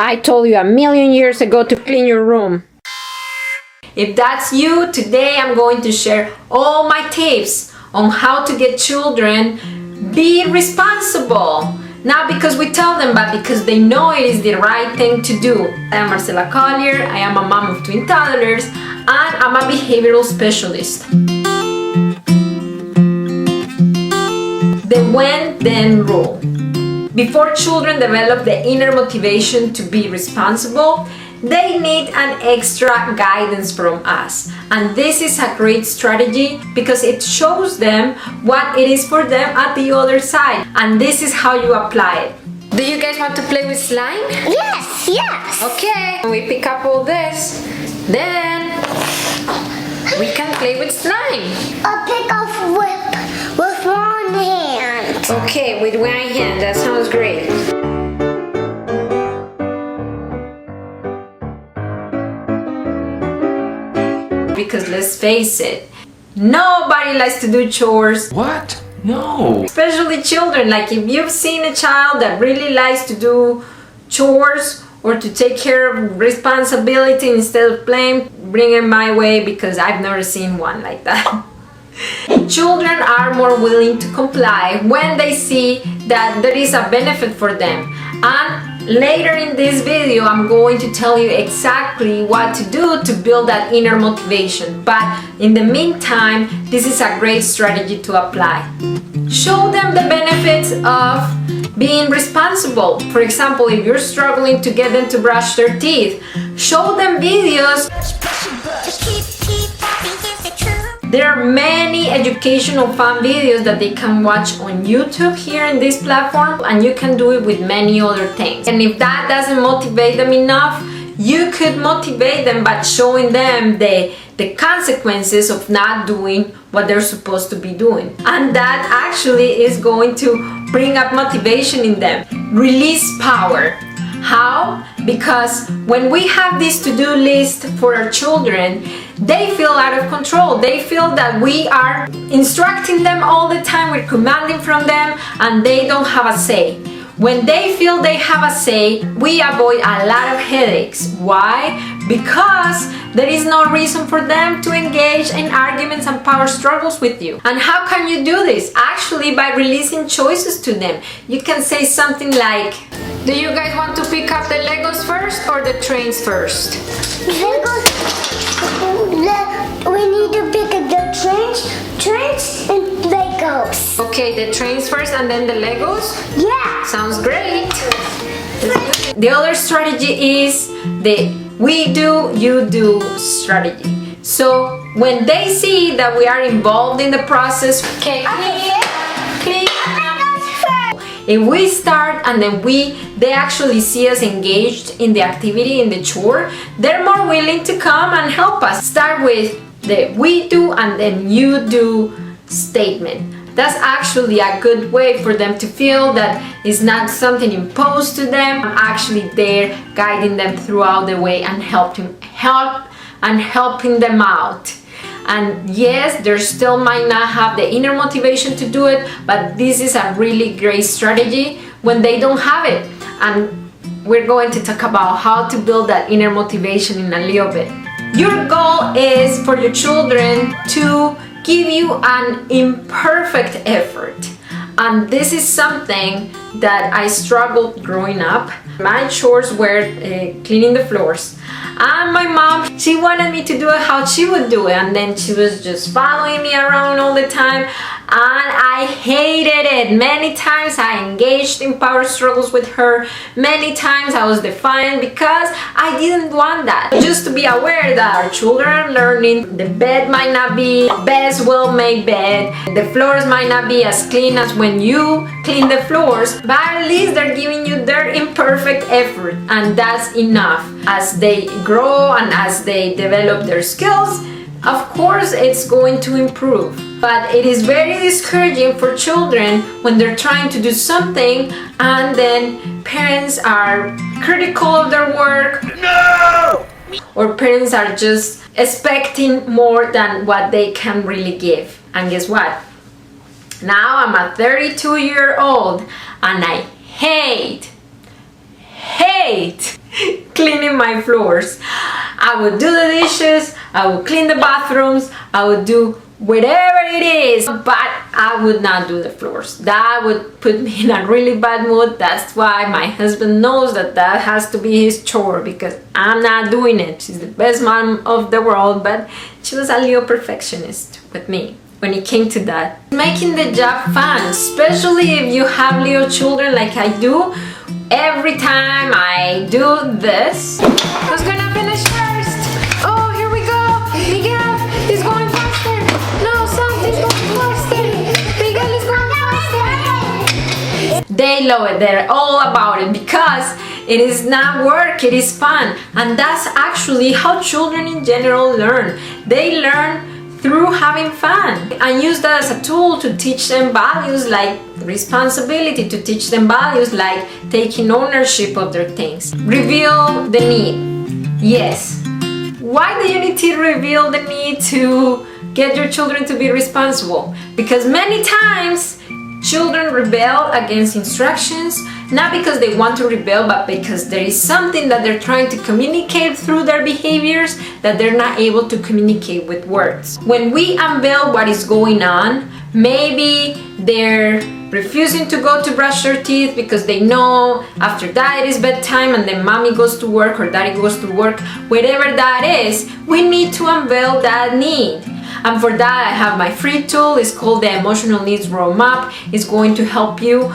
I told you a million years ago to clean your room. If that's you, today I'm going to share all my tips on how to get children be responsible. Not because we tell them, but because they know it is the right thing to do. I am Marcela Collier, I am a mom of twin toddlers, and I'm a behavioral specialist. The when-then rule. Before children develop the inner motivation to be responsible, they need an extra guidance from us. And this is a great strategy because it shows them what it is for them at the other side. And this is how you apply it. Do you guys want to play with slime? Yes. Okay, we pick up all this. Then we can play with slime. I'll pick up with one hand. Okay, with one hand, that sounds great. Because let's face it, nobody likes to do chores. What? No. Especially children. Like if you've seen a child that really likes to do chores or to take care of responsibility instead of playing, bring it my way because I've never seen one like that. Children are more willing to comply when they see that there is a benefit for them. And later in this video, I'm going to tell you exactly what to do to build that inner motivation. But in the meantime, this is a great strategy to apply. Show them the benefits of being responsible. For example, if you're struggling to get them to brush their teeth, show them videos. There are many educational fun videos that they can watch on YouTube here in this platform, and you can do it with many other things. And if that doesn't motivate them enough, you could motivate them by showing them the consequences of not doing what they're supposed to be doing. And that actually is going to bring up motivation in them. Release power. How? Because when we have this to-do list for our children, they feel out of control. They feel that we are instructing them all the time, we're commanding from them, and they don't have a say. When they feel they have a say, we avoid a lot of headaches. Why? Because there is no reason for them to engage in arguments and power struggles with you. And how can you do this? Actually, by releasing choices to them. You can say something like, do you guys want to pick up the Legos first or the trains first? We need to pick up the trains and Legos. Okay, the trains first and then the Legos? Yeah. Sounds great. The other strategy is the we do, you do strategy. So when they see that we are involved in the process, okay, clean. If we start and then they actually see us engaged in the activity, in the chore, they're more willing to come and help us. Start with the we do and then you do statement. That's actually a good way for them to feel that it's not something imposed to them. I'm actually there guiding them throughout the way and helping them out. And yes, they still might not have the inner motivation to do it, but this is a really great strategy when they don't have it. And we're going to talk about how to build that inner motivation in a little bit. Your goal is for your children to give you an imperfect effort. And this is something that I struggled growing up. My chores were cleaning the floors. And my mom, she wanted me to do it how she would do it. And then she was just following me around all the time. And I hated it. Many times I engaged in power struggles with her. Many times I was defiant because I didn't want that. Just to be aware that our children are learning. The bed might not be the best well-made bed. The floors might not be as clean as when you clean the floors. But at least they're giving you their imperfect effort. And that's enough. As they grow and as they develop their skills, of course it's going to improve. But it is very discouraging for children when they're trying to do something and then parents are critical of their work. No! Or parents are just expecting more than what they can really give. And guess what? Now I'm a 32-year-old and I hate cleaning my floors. I would do the dishes, I would clean the bathrooms, I would do whatever it is, but I would not do the floors. That would put me in a really bad mood. That's why my husband knows that that has to be his chore, because I'm not doing it. She's the best mom of the world, but she was a little perfectionist with me when it came to that. Making the job fun, especially if you have little children like I do. Every time I do this, who's gonna finish first? Oh, here we go. Miguel is going faster. No, something's going faster. Miguel is going faster. They love it. They're all about it because it is not work, it is fun. And that's actually how children in general learn. They learn through having fun. I use that as a tool to teach them values like responsibility, to teach them values like taking ownership of their things. Reveal the need. Yes. Why do you need to reveal the need to get your children to be responsible? Because many times children rebel against instructions, not because they want to rebel, but because there is something that they're trying to communicate through their behaviors that they're not able to communicate with words. When we unveil what is going on, maybe they're refusing to go to brush their teeth because they know after that it is bedtime and then mommy goes to work or daddy goes to work, whatever that is, we need to unveil that need. And for that I have my free tool. It's called the Emotional Needs Roadmap. It's going to help you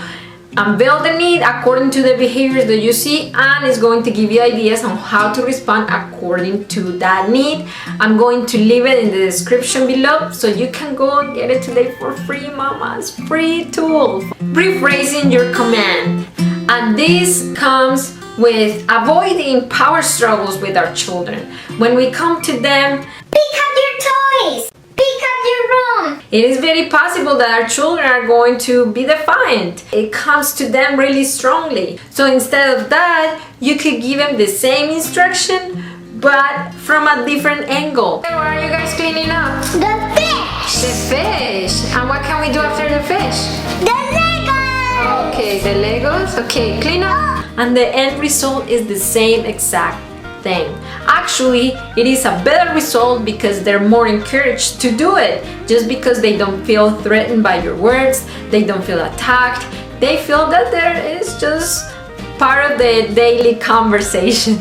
unveil the need according to the behaviors that you see, and it's going to give you ideas on how to respond according to that need. I'm going to leave it in the description below so you can go and get it today for free, mamas. Free tool. Rephrasing your command. And this comes with avoiding power struggles with our children. When we come to them, Pick up your toys. Pick up your room. it is very possible that our children are going to be defiant. It comes to them really strongly. So instead of that, you could give them the same instruction, but from a different angle. What are you guys cleaning up? The fish. The fish. And what can we do after the fish? The Legos. Okay, the Legos. Okay, clean up. And the end result is the same exact thing. Actually, it is a better result because they're more encouraged to do it. Just because they don't feel threatened by your words, they don't feel attacked, they feel that there is just part of the daily conversation.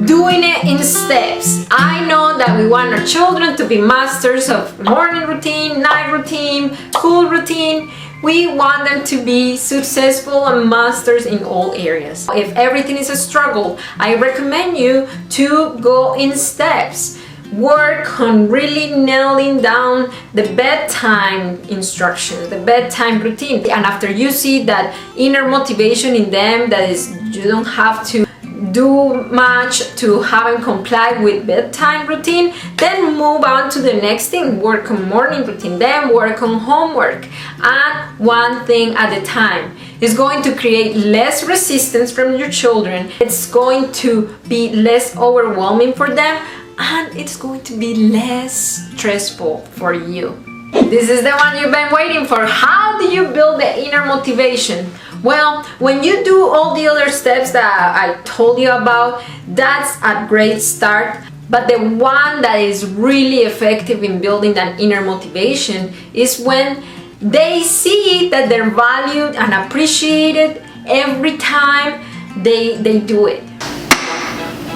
Doing it in steps. I know that we want our children to be masters of morning routine, night routine, school routine. We want them to be successful and masters in all areas. If everything is a struggle, I recommend you to go in steps. Work on really nailing down the bedtime instructions, the bedtime routine. And after you see that inner motivation in them, that is, you don't have to do much to have them comply with bedtime routine, then move on to the next thing. Work on morning routine, then work on homework, and one thing at a time. It's going to create less resistance from your children. It's going to be less overwhelming for them, and it's going to be less stressful for you. This is the one you've been waiting for. How do you build the inner motivation? Well, when you do all the other steps that I told you about, that's a great start. But the one that is really effective in building that inner motivation is when they see that they're valued and appreciated every time they do it.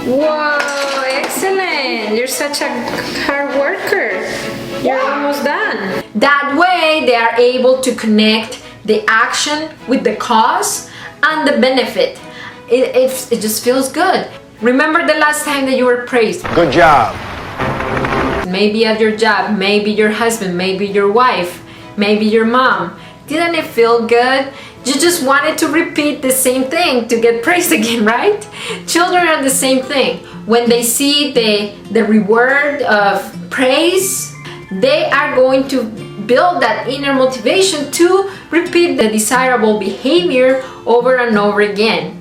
Whoa, excellent! You're such a hard worker. You're almost done. That way they are able to connect the action with the cause and the benefit. It just feels good. Remember the last time that you were praised? Good job. Maybe at your job, maybe your husband, maybe your wife, maybe your mom. Didn't it feel good? You just wanted to repeat the same thing to get praised again, right? Children are the same thing. When they see the reward of praise, they are going to build that inner motivation to repeat the desirable behavior over and over again.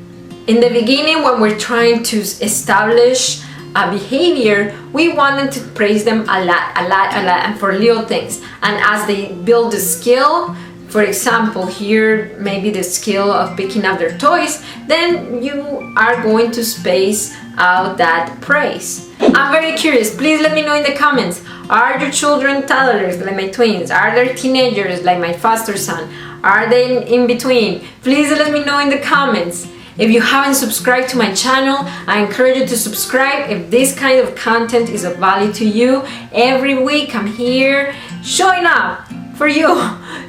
In the beginning, when we're trying to establish a behavior, we wanted to praise them a lot, and for little things. And as they build the skill, for example, here maybe the skill of picking up their toys, then you are going to space out that praise. I'm very curious, please let me know in the comments. Are your children toddlers like my twins? Are they teenagers like my foster son? Are they in between? Please let me know in the comments. If you haven't subscribed to my channel, I encourage you to subscribe if this kind of content is of value to you. Every week I'm here showing up for you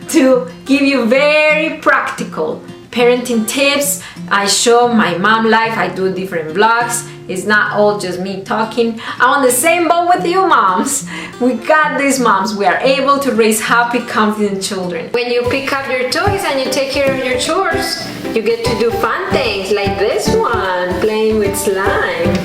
to give you very practical parenting tips. I show my mom life, I do different vlogs. It's not all just me talking. I'm on the same boat with you moms. We got these moms. We are able to raise happy, confident children. When you pick up your toys and you take care of your chores, you get to do fun things like this one, playing with slime.